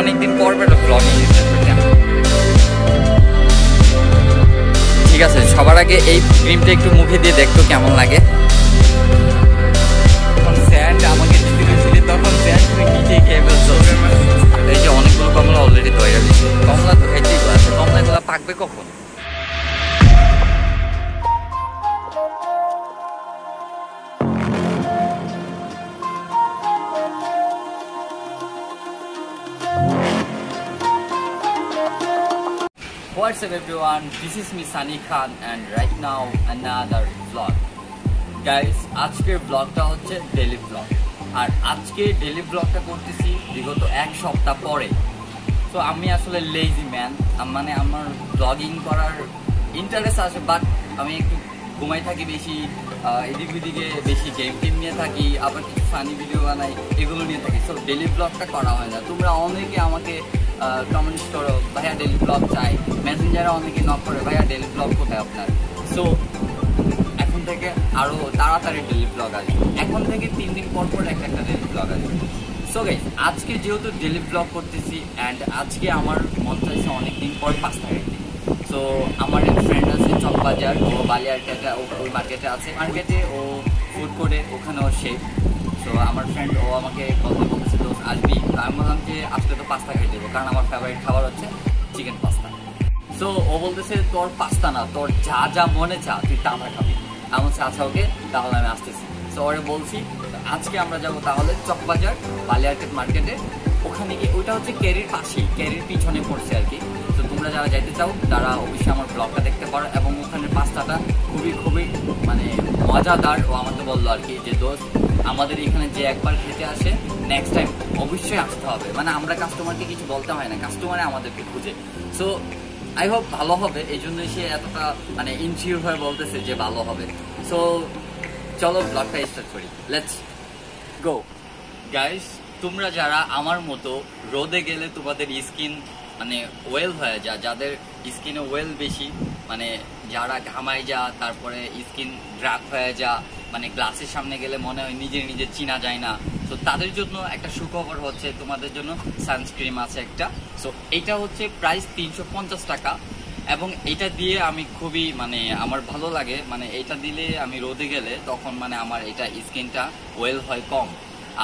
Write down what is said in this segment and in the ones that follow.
অনেকদিন পর ব্লগিং ঠিক আছে। সবার আগে এই ক্রিমটা একটু মুখে দিয়ে দেখতো কেমন লাগে। স্যান্ড আমাকে দিতে গেছিলি তখন স্যান্ড তুমি নিজেই খেয়ে ফেলছো। এই যে অনেকগুলো কমলা অলরেডি তৈরি হয়েছে। কমলা তো খাইতেই আছে, কমলাগুলো পাকবে কখন? What's up everyone, this is me Sunny Khan and right now another vlog. Guys, আজকের ব্লগটা হচ্ছে ডেইলি ব্লগ। আর আজকে ডেইলি ব্লগটা করতেছি বিগত এক সপ্তাহ পরে। তো আমি আসলে লেজি ম্যান, মানে আমার ব্লগিং করার ইন্টারেস্ট আছে, বাট আমি একটু ঘুমাই থাকি বেশি, এদিক ওদিকে বেশি গেম টেম নিয়ে থাকি, আবার কিছু ফানি ভিডিও বানাই, এগুলো নিয়ে থাকি। সো ডেইলি ব্লগটা করা হয় না। তোমরা অনেকে আমাকে কমেন্টস করো ভাইয়া ডেইলি ব্লগ চাই, মেসেঞ্জারে অনেকে নক করে ভাইয়া ডেইলি ব্লগ কোথায় আপনার। সো এখন থেকে আরও তাড়াতাড়ি ডেইলি ব্লগ আসবে। এখন থেকে 3 দিন পর পর একটা ডেইলি ব্লগ আসবে। সো গাইস, আজকে যেহেতু ডেইলি ব্লগ করতেছি অ্যান্ড আজকে আমার মন চাইছে অনেকদিন পর পাস্তা খাইতে। সো আমার এক ফ্রেন্ড আছে চকবাজার, ও বালিয়ারকেটে, ওই মার্কেটে আছে, মার্কেটে ও ফুড কোর্টে, ওখানে ওর শেফ। সো আমার ফ্রেন্ড ও আমাকে বলছে তো আসবি। আমি বললাম যে আজকে তো পাস্তা খাই দেবো, কারণ আমার ফেভারিট খাবার হচ্ছে চিকেন পাস্তা। সো ও বলতেছে তোর পাস্তা না, তোর যা যা মনে চা তুই তা খাবি। আমি বলছি আচ্ছা ওকে, তাহলে আমি আসতেছি। সো ওরে বলছি আজকে আমরা যাবো তাহলে চকবাজার বালিয়ারকেট মার্কেটে। ওখানে গিয়ে, ওইটা হচ্ছে ক্যারির পাশেই, ক্যারির পিছনে পড়ছে আর কি। তো তোমরা যারা যাইতে চাও তারা অবশ্যই আমার ব্লগটা দেখতে পারো। এবং ওখানে পাস্তাটা খুবই খুবই মানে মজাদার। ও আমাকে বললো আর কি যে দোস্ত আমাদের এখানে যে একবার খেতে আসে নেক্সট টাইম অবশ্যই আসতে হবে। মানে আমরা কাস্টমারকে কিছু বলতে হয় না, কাস্টমারে আমাদেরকে খুঁজে। সো আই হোপ ভালো হবে, এই জন্যই সে এতটা মানে ইনসিওর হয়ে বলতেছে যে ভালো হবে। সো চলো ব্লগটা স্টার্ট করি, লেটস গো। গাইস, তোমরা যারা আমার মতো রোদে গেলে তোমাদের স্কিন মানে ওয়েল হয়ে যায়, যাদের স্কিনে ওয়েল বেশি, মানে যারা ঘামায় যা, তারপরে স্কিন ড্রাক হয়ে যা, মানে গ্লাসের সামনে গেলে মনে হয় নিজে চিনা যায় না। তো তাদের জন্য একটা সুখবর হচ্ছে তোমাদের জন্য সানস্ক্রিম আছে একটা। সো এটা হচ্ছে প্রাইস 350 টাকা। এবং এটা দিয়ে আমি খুবই মানে আমার ভালো লাগে, মানে এটা দিলে আমি রোদে গেলে তখন মানে আমার এটা স্কিনটা ওয়েল হয় কম।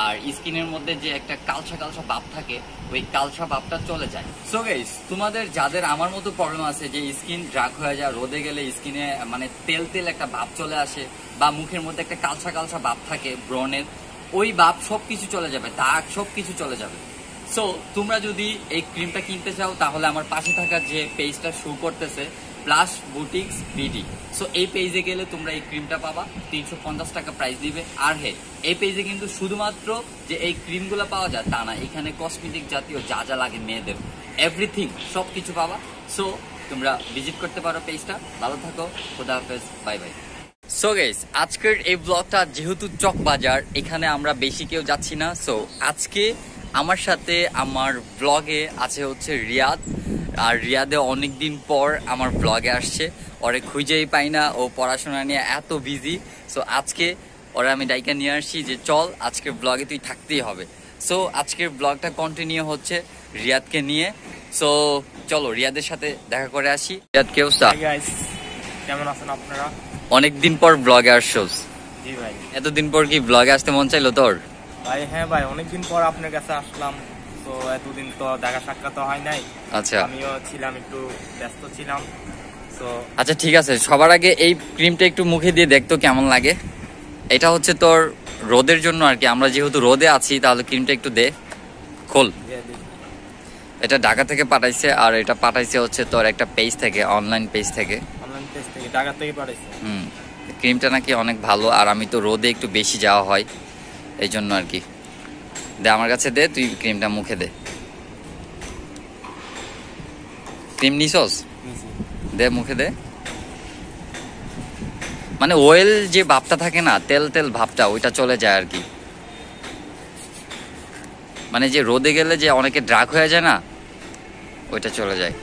আর স্কিনের মধ্যে যে একটা কালসা ভাব থাকে, ওই কালসা ভাবটা চলে যায়। সো গাইস, তোমাদের যাদের আমার মতো প্রবলেম আছে যে স্কিন ড্রাক হয়ে যায়, রোদে গেলে স্কিনে মানে তেল একটা ভাব চলে আসে, বা মুখের মধ্যে একটা কালসা ভাব থাকে ব্রণের, ওই ভাব সবকিছু চলে যাবে, দাগ সবকিছু চলে যাবে। সো তোমরা যদি এই ক্রিমটা কিনতে চাও তাহলে আমার পাশে থাকা যে পেজটা শো করতেছে প্লাস বুটিক্স বিডি, সো এই পেজে গেলে তোমরা এই ক্রিমটা পাবা। 350 টাকা প্রাইস দিবে। আর হ্যাঁ, এই পেজে কিন্তু শুধুমাত্র যে এই ক্রিমগুলো পাওয়া যায় তা না, এখানে কসমেটিক জাতীয় যা যা লাগে মেয়েদের এভরিথিং সবকিছু পাবা। সো তোমরা ভিজিট করতে পারো পেজটা। ভালো থাকো, খোদা হাফেজ, বাই বাই। সো গাইস, আজকের এই ব্লগটা যেহেতু চকবাজার, এখানে আমরা বেশি কেউ যাচ্ছি না। সো আজকে আমার সাথে আমার ব্লগে আছে হচ্ছে রিয়াদ। আর রিয়াদে অনেকদিন পর আমার ব্লগে আসছে, ওরে খুঁজেই পাই না, ও পড়াশোনা নিয়ে এত বিজি। সো আজকে ওরা আমি ডাইকা নিয়ে আসছি যে চল আজকের ব্লগে তুই থাকতেই হবে। সো আজকের ব্লগটা কন্টিনিউ হচ্ছে রিয়াদকে নিয়ে। সো চলো রিয়াদের সাথে দেখা করে আসি। রিয়াদ কি অবস্থা? কেমন আছেন আপনারা? অনেকদিন পর ব্লগে আসছোস। জি ভাই। এতদিন পর কি ব্লগে আসতে মন চাইলো তোর? ভাই হ্যাঁ ভাই, অনেকদিন পর আপনার কাছে আসলাম। তো এতদিন তো দেখা সাক্ষাৎ হয় নাই। আচ্ছা, আমিও ছিলাম একটু ব্যস্ত ছিলাম। তো আচ্ছা ঠিক আছে, সবার আগে এই ক্রিমটা একটু মুখে দিয়ে দেখতো কেমন লাগে। এটা হচ্ছে তোর রোদের জন্য আর কি, আমরা যেহেতু রোদে আছি তাহলে ক্রিমটা একটু দে, খোল। এটা ঢাকা থেকে পাঠাইছে, আর এটা পাঠাইছে হচ্ছে তোর একটা পেজ থেকে, অনলাইন পেজ থেকে। অনলাইন পেজ থেকে ঢাকা থেকে পাঠাইছে। ক্রিমটা নাকি অনেক ভালো, আর আমি তো রোদে একটু বেশি যাওয়া হয় এই জন্য আর কি। দে আমার কাছে দে, তুই ক্রিমটা মুখে দে। ক্রিম নিছস? দে মুখে দে। মানে অয়েল যে ভাবটা থাকে না, তেল ভাবটা, ওইটা চলে যায় আর কি। মানে যে রোদে গেলে যে অনেকে ড্রাক হয়ে যায় না, ওইটা চলে যায়।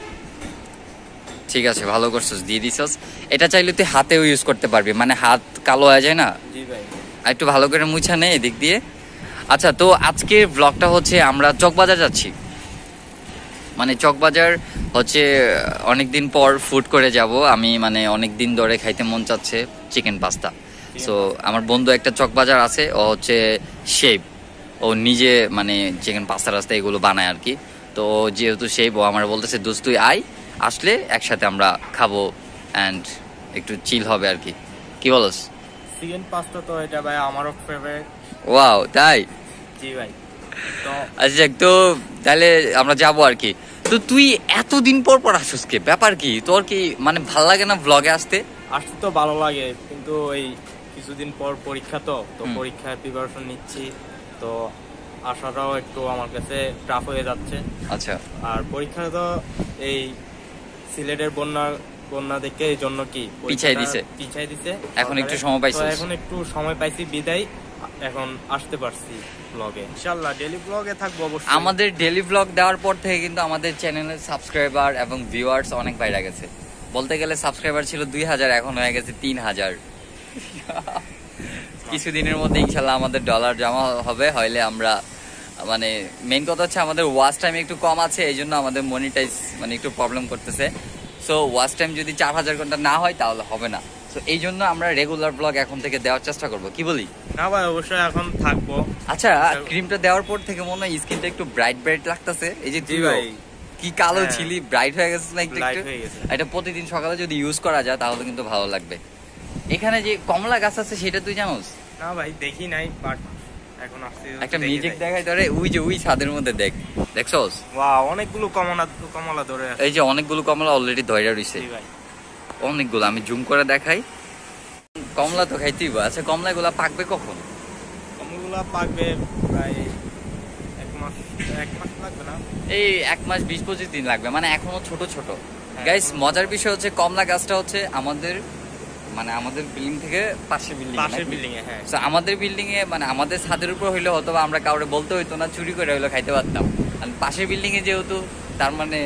ঠিক আছে, ভালো করছস, দিয়ে দিছস। এটা চাইলে তুই হাতেও ইউজ করতে পারবি, মানে হাত কালো হয়ে যায় না। জি ভাই। আর একটু ভালো করে মুছা নে এদিক দিয়ে। আচ্ছা, তো আজকের ব্লগটা হচ্ছে আমরা চকবাজার যাচ্ছি। মানে চকবাজার হচ্ছে অনেকদিন পর ফুড করে যাব আমি, মানে অনেক দিন ধরে খাইতে মন চাচ্ছে চিকেন পাস্তা। সো আমার বন্ধু একটা চকবাজার আছে, ও হচ্ছে শেফ, ও নিজে মানে চিকেন পাস্তা রাস্তা এগুলো বানায় আর কি। তো যেহেতু শেফ, ও আমার বলতেছে দোস্ত তুই আয়, আসলে একসাথে আমরা খাবো অ্যান্ড একটু চিল হবে আর কি। কি বলস? চিকেন পাস্তা তো এটা ভাই আমারও ফেভারিট। ওয়াও, তাই? জি ভাই। তো আচ্ছা, তো তাহলে আমরা যাবো আর কি। তো তুই এতদিন পর পর আসছিস, কে ব্যাপার কি তোর? কি মানে ভাল লাগে না ব্লগে আসতে? আসতে তো ভালো লাগে, কিন্তু এই কিছুদিন পর পরীক্ষা, তো পরীক্ষার প্রিপারেশন নিচ্ছি, তো আসাটাও একটু আমার কাছে টাফ হয়ে যাচ্ছে। আচ্ছা। আর পরীক্ষা তো এই সিলেটের বন্যা দেখে এই জন্য কি পিছাই দিছে। এখন একটু সময় পাইছিস? এখন একটু সময় পাইছি বিদায় এখন আসতে পারছি ব্লগে। ইনশাআল্লাহ ডেইলি ব্লগে থাকবো অবশ্যই। আমাদের ডেইলি ব্লগ দেওয়ার পর থেকে কিন্তু আমাদের চ্যানেলের সাবস্ক্রাইবার এবং ভিউয়ার্স অনেক বাইরে গেছে। বলতে গেলে সাবস্ক্রাইবার ছিল 2000, এখন হয়ে গেছে 3000। কিছুদিনের মধ্যে ইনশাল্লাহ আমাদের ডলার জমা হবে, হইলে আমরা মানে মেইন কথা হচ্ছে আমাদের ওয়াচ টাইম একটু কম আছে, এই জন্য আমাদের মনিটাইজ মানে একটু প্রবলেম করতেছে। সো ওয়াচ টাইম যদি 4000 ঘন্টা না হয় তাহলে হবে না। তো এই জন্য আমরা রেগুলার ব্লগ এখন থেকে দেওয়ার চেষ্টা করব, কি বলি? না ভাই, অবশ্যই এখন থাকবো। আচ্ছা, ক্রিমটা দেওয়ার পর থেকে মনে হয় স্কিনটা একটু ব্রাইট লাগতেছে। এই যে জি ভাই, কি কালো ছিলি, ব্রাইট হয়ে গেছে না একটু? এটা প্রতিদিন সকালে যদি ইউজ করা যায় তাহলে কিন্তু ভালো লাগবে। এখানে যে কমলা গাছ আছে সেটা তুই জানোস? না ভাই, দেখি নাই, বাট এখন আসছে। একটা মিউজিক দেখাই ধরে, ওই যে ওই ছাদের মধ্যে দেখছস? ওয়াও, অনেকগুলো কমলা ধরে আছে। এই যে অনেকগুলো কমলা অলরেডি ধরে রইছে। জি ভাই, অনেকগুলো, আমি জুম করে দেখাই। কমলা তো খাইতেই। আচ্ছা, কমলাগুলো পাকবে কখন? কমলাগুলো পাকবে প্রায় এক মাস লাগবে না? এই 1 মাস 20-25 দিন লাগবে, মানে এখনো ছোট ছোট। গাইস, মজার বিষয় হচ্ছে কমলা গাছটা হচ্ছে আমাদের মানে আমাদের বিল্ডিং থেকে পাশের বিল্ডিং এ। হ্যাঁ, আমাদের বিল্ডিং এ মানে আমাদের ছাদের উপর হইলে হয়তো আমরা কাউরে বলতে হইতো না, চুরি করে হইলো খাইতে পারতাম। আর পাশের বিল্ডিং এ যেহেতু, তার মানে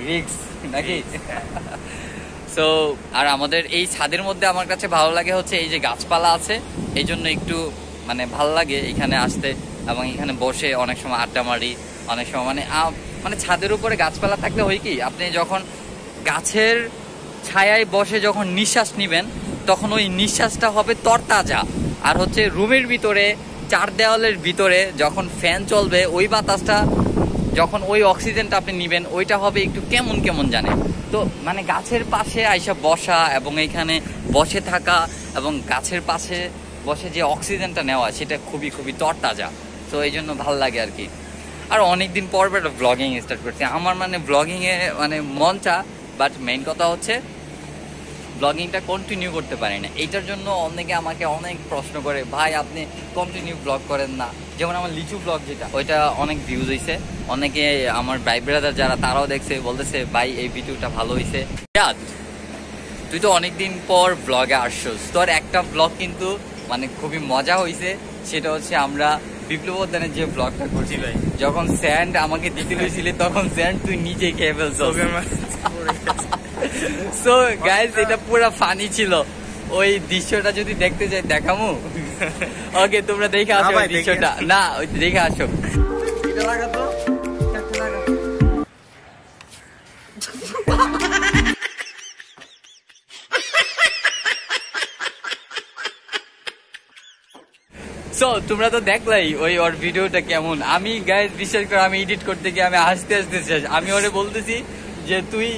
রিস্ক নাকি। সো আর আমাদের এই ছাদের মধ্যে আমার কাছে ভালো লাগে হচ্ছে এই যে গাছপালা আছে, এই জন্য একটু মানে ভালো লাগে এখানে আসতে এবং এখানে বসে অনেক সময় আড্ডা মারি। অনেক সময় মানে ছাদের উপরে গাছপালা থাকলে হয় কি, আপনি যখন গাছের ছায়ায় বসে যখন নিঃশ্বাস নিবেন তখন ওই নিঃশ্বাসটা হবে তরতাজা। আর হচ্ছে রুমের ভিতরে, চার দেওয়ালের ভিতরে যখন ফ্যান চলবে, ওই বাতাসটা যখন ওই অক্সিজেনটা আপনি নিবেন, ওইটা হবে একটু কেমন কেমন জানেন। তো মানে গাছের পাশে আইসা বসা এবং এইখানে বসে থাকা এবং গাছের পাশে বসে যে অক্সিজেনটা নেওয়া, সেটা খুবই খুবই তরতাজা। তো এই জন্য ভালো লাগে আর কি। আর অনেকদিন পর একটা ব্লগিং স্টার্ট করছি। আমার মানে ব্লগিংয়ে মানে মন চা, বাট মেইন কথা হচ্ছে ব্লগিংটা কন্টিনিউ করতে পারি না। এইটার জন্য অনেকে আমাকে অনেক প্রশ্ন করে, ভাই আপনি কন্টিনিউ ব্লগ করেন না। যেমন আমার লিচু ব্লগ যেটা, ওইটা অনেক ভিউজ হয়েছে। অনেকে আমার ভাই ব্রাদার যারা, তারাও দেখছে, বলতেছে ভাই এই ভিডিওটা ভালো হয়েছে। তুই তো অনেকদিন পর ব্লগে আসছস, তোর একটা ব্লগ কিন্তু মানে খুবই মজা হয়েছে। সেটা হচ্ছে আমরা বিপ্লব উদ্যানের যে ব্লগটা করছি ভাই, যখন স্যান্ড আমাকে দিতে হয়েছিলি তখন স্যান্ড তুই নিজে খেয়ে ফেলছস। সো গাইস, এটা পুরো ফানি ছিল। ওই দৃশ্যটা যদি দেখতে যাই দেখামু। ওকে, তোমরা দেখে আসো ওই দৃশ্যটা। না, ওই দেখে আসো। এটা লাগাতো সো তোমরা তো দেখলাই ওই ওর ভিডিওটা কেমন। আমি গাইস বিশ্বাস করে, আমি এডিট করতে গিয়ে আমি হাসতে শেষ। আমি ওরে বলতেছি যে তুই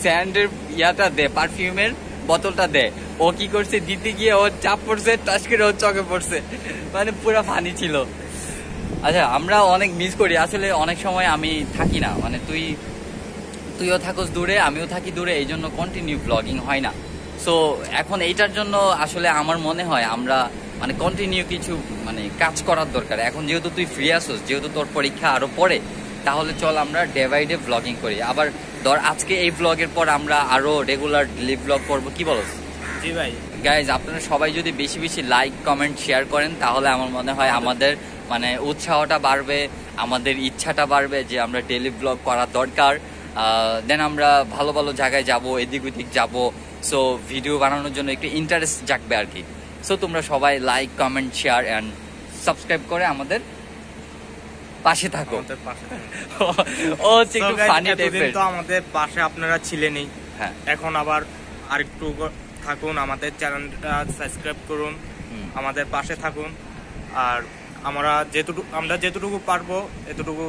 স্যান্ডের ইয়াটা দে, পারফিউমের বোতলটা দে। ও কি করছে, দিতে গিয়ে ওর চাপ পড়ছে, টাচ করে ওর চোখে পড়ছে। মানে পুরো ফানি ছিল। আচ্ছা, আমরা অনেক মিস করি আসলে। অনেক সময় আমি থাকি না, মানে তুইও থাকোস দূরে, আমিও থাকি দূরে, এই জন্য কন্টিনিউ ব্লগিং হয় না। সো এখন এইটার জন্য আসলে আমার মনে হয় আমরা মানে কন্টিনিউ কিছু মানে কাজ করার দরকার। এখন যেহেতু তুই ফ্রি আসোস, যেহেতু তোর পরীক্ষা আরো পরে, তাহলে চল আমরা ডে বাই ডে ব্লগিং করি। আবার ধর আজকে এই ব্লগের পর আমরা আরো রেগুলার ডেইলি ব্লগ করবো, কি বলো? জি ভাই। গাইজ, আপনারা সবাই যদি বেশি বেশি লাইক, কমেন্ট, শেয়ার করেন, তাহলে আমার মনে হয় আমাদের মানে উৎসাহটা বাড়বে, আমাদের ইচ্ছাটা বাড়বে যে আমরা ডেইলি ব্লগ করা দরকার। দেন আমরা ভালো ভালো জায়গায় যাব, এদিক ওদিক যাব। সো ভিডিও বানানোর জন্য একটু ইন্টারেস্ট জাগবে আর কি। সো তোমরা সবাই like, comment, share and subscribe করে আমাদের পাশে থাকো। আমাদের পাশে থাকুন। ও হচ্ছে একটু ফানি টাইপের। তো আমাদের পাশে আপনারা ছিলেনই, হ্যাঁ এখন আবার আরেকটু থাকুন, আমাদের চ্যানেলটা সাবস্ক্রাইব করুন, আমাদের পাশে থাকুন। আর আমরা যেটুকু পারবো এতটুকু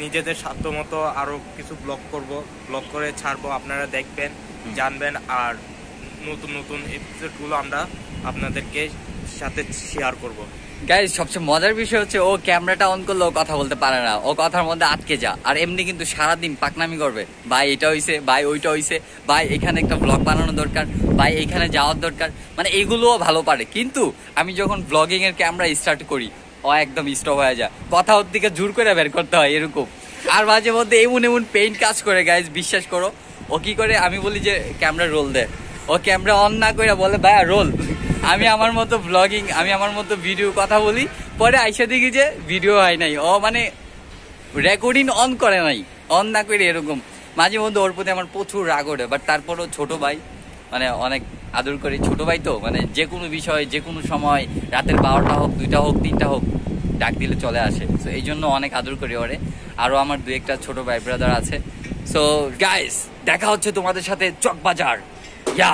নিজেদের সাধ্য মতো আরো কিছু ব্লগ করে ছাড়বো, আপনারা দেখবেন, জানবেন। আর নতুন নতুন এপিসোডগুলো আমরা আপনাদেরকে সাথে শেয়ার করব। গাইস সবচেয়ে মজার বিষয় হচ্ছে ও ক্যামেরাটা অন করলে ও কথা বলতে পারে না, ও কথার মধ্যে আটকে যা। আর এমনি কিন্তু সারাদিন পাকনামি করবে, ভাই এটা হইছে, ভাই ওইটা হইছে, ভাই এখানে একটা ব্লগ বানানো দরকার, ভাই এখানে যাওয়ার দরকার, মানে এগুলোও ভালো পারে। কিন্তু আমি যখন ব্লগিং এর ক্যামেরা স্টার্ট করি ও একদম স্টপ হয়ে যায়, কথা ওর দিকে জোর করে বের করতে হয় এরকম। আর মাঝে মধ্যে এমন পেইন্ট কাজ করে গাইস, বিশ্বাস করো। ও কি করে, আমি বলি যে ক্যামেরা রোল দে, ও ক্যামেরা অন না করে বলে ভাইয়া রোল। আমি আমার মতো ব্লগিং, আমি আমার মতো ভিডিও কথা বলি, পরে আইসা দেখি যে ভিডিও হয় নাই, ও মানে রেকর্ডিং অন করে নাই, অন না করে এরকম। মাঝে মধ্যে ওর প্রতি আমার প্রচুর রাগ ওঠে, বাট তারপরও ছোট ভাই, মানে অনেক আদর করি। ছোট ভাই তো মানে যে কোনো বিষয়, যে কোনো সময়, রাতের 12টা হোক, 2টা হোক, 3টা হোক, ডাক দিলে চলে আসে। সো এই জন্য অনেক আদর করি ওরে। আরও আমার 2-1টা ছোট ভাই ব্রাদার আছে। সো গাইস দেখা হচ্ছে তোমাদের সাথে চকবাজার। ইয়া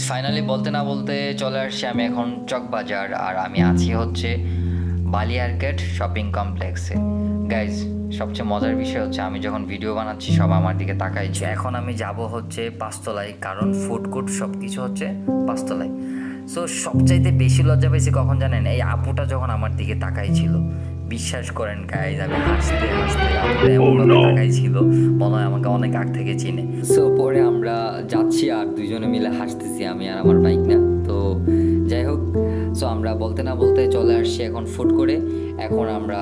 ফাইনালি বলতে না বলতে চলে আসছি আমি এখন চকবাজার। আর আমি আছি হচ্ছে বালিয়ারগেট শপিং কমপ্লেক্সে। গাইজ সবচেয়ে মজার বিষয় হচ্ছে আমি যখন ভিডিও বানাচ্ছি সব আমার দিকে তাকাইছে। এখন আমি যাব হচ্ছে 5তলায়, কারণ ফুড কোর্ট সব কিছু হচ্ছে 5তলায়। সো সবচাইতে বেশি লজ্জা পেয়েছি কখন জানেন, এই আপুটা যখন আমার দিকে তাকাইছিল। বিশ্বাস করেন গাইজ, আমি হাসতে হাসতে আপুটা এমনভাবে তাকাইছিল মনে হয় আমাকে অনেক আগ থেকে চিনে। সো পরে আমরা যাচ্ছি আর দুজনে মিলে হাসতেছি, আমি আর আমার বাইক না। তো যাই হোক, সো আমরা বলতে না বলতে চলে আসছি এখন ফুড করে। এখন আমরা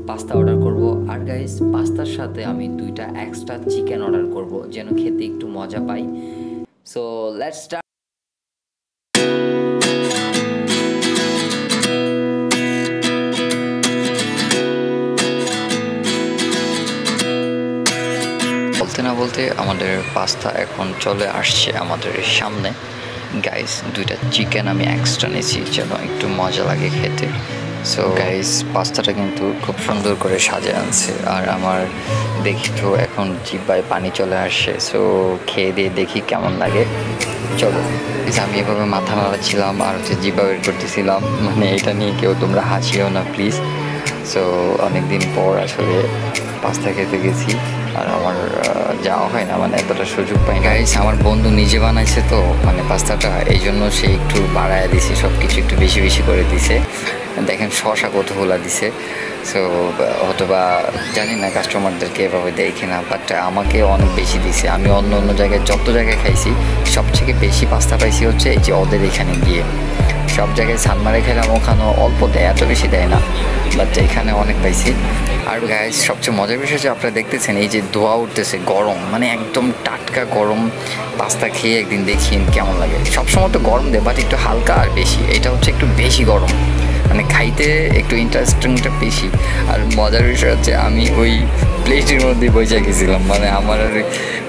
পাস্তা অর্ডার করব। আর গাইজ পাস্তার সাথে আমি 2টা এক্সট্রা চিকেন অর্ডার করব, যেন খেতে একটু মজা পাই। So let's start. বলতে না বলতে আমাদের পাস্তা এখন চলে আসছে আমাদের সামনে। গাইস 2টা চিকেন আমি এক্সট্রা নিয়েছি যেন একটু মজা লাগে খেতে। সো গাইস পাস্তাটা কিন্তু খুব সুন্দর করে সাজিয়ে আনছে, আর আমার দেখি তো এখন জিহ্বায় পানি চলে আসছে। সো খেয়ে দিয়ে দেখি কেমন লাগে। চলো, আমি এভাবে মাথা নাড়াচ্ছিলাম আর হচ্ছে জিহ্বা বের করতেছিলাম, মানে এটা নিয়ে কেউ তোমরা হাসিও না প্লিজ। সো অনেকদিন পর আসলে পাস্তা খেতে গেছি, আর আমার যাওয়া হয় না, মানে এতটা সুযোগ পাই। গাইস আমার বন্ধু নিজে বানাইছে তো মানে পাস্তাটা, এই জন্য সে একটু বাড়ায় দিছে, সব কিছু একটু বেশি বেশি করে দিছে। দেখেন শসা কতগুলা দিছে। সো হয়তো বা জানি না কাস্টমারদেরকে এভাবে দেয় কিনা, বাট আমাকে অনেক বেশি দিছে। আমি অন্য অন্য জায়গায় যত জায়গায় খাইছি সবথেকে বেশি পাস্তা পাইছি হচ্ছে এই যে ওদের এখানে গিয়ে। সব জায়গায় সানমারে খেলাম, ওখানেও অল্প দেয়, এত বেশি দেয় না, বাট এখানে অনেক পাইছি। আর গাইস সবচেয়ে মজার বিষয় যে আপনারা দেখতেছেন এই যে ধোয়া উঠতেছে, গরম, মানে একদম টাটকা গরম পাস্তা খেয়ে একদিন দেখি কেমন লাগে। সবসময় তো গরম দেয়, বাট একটু হালকা আর বেশি, এটা হচ্ছে একটু বেশি গরম, মানে খাইতে একটু ইন্টারেস্টিংটা বেশি। আর মজার বিষয় হচ্ছে আমি ওই প্লেটের মধ্যেই বসে গেছিলাম, মানে আমার আর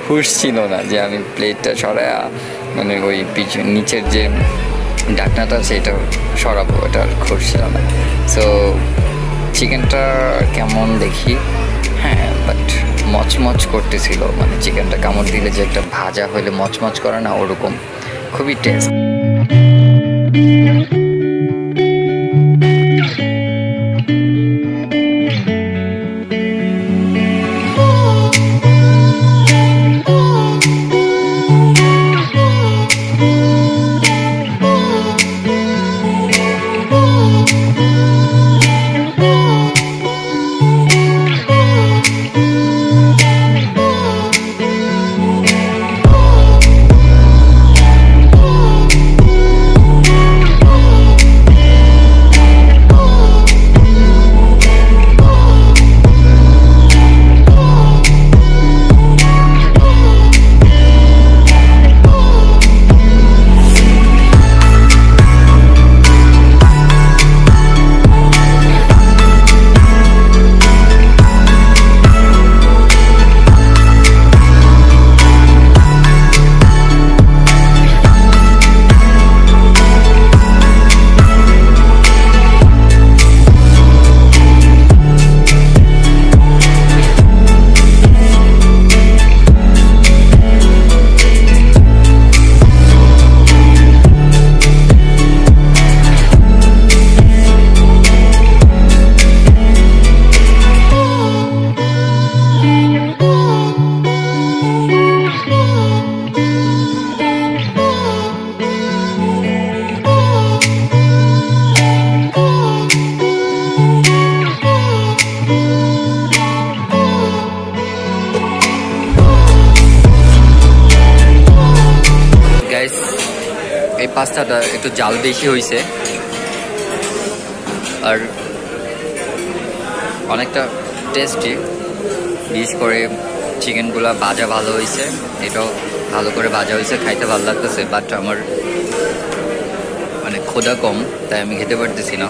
হুশ ছিল না যে আমি প্লেটটা সরাই মানে ওই নিচের যে ঢাকনাটা আছে এটা সরাবো, এটা আর হুশ ছিল না। সো চিকেনটা কেমন দেখি, হ্যাঁ বাট মচমচ করতেছিল, মানে চিকেনটা কামড় দিলে যে একটা ভাজা হলে মচমচ করে না, ওরকম খুবই টেস্ট। পাস্তাটা একটু জাল বেশি হয়েছে আর অনেকটা টেস্টি। বিশেষ করে চিকেনগুলো ভাজা ভালো হয়েছে, এটাও ভালো করে ভাজা হয়েছে, খাইতে ভালো লাগতেছে। বাট আমার মানে ক্ষুধা কম, তাই আমি খেতে পারতেছি না।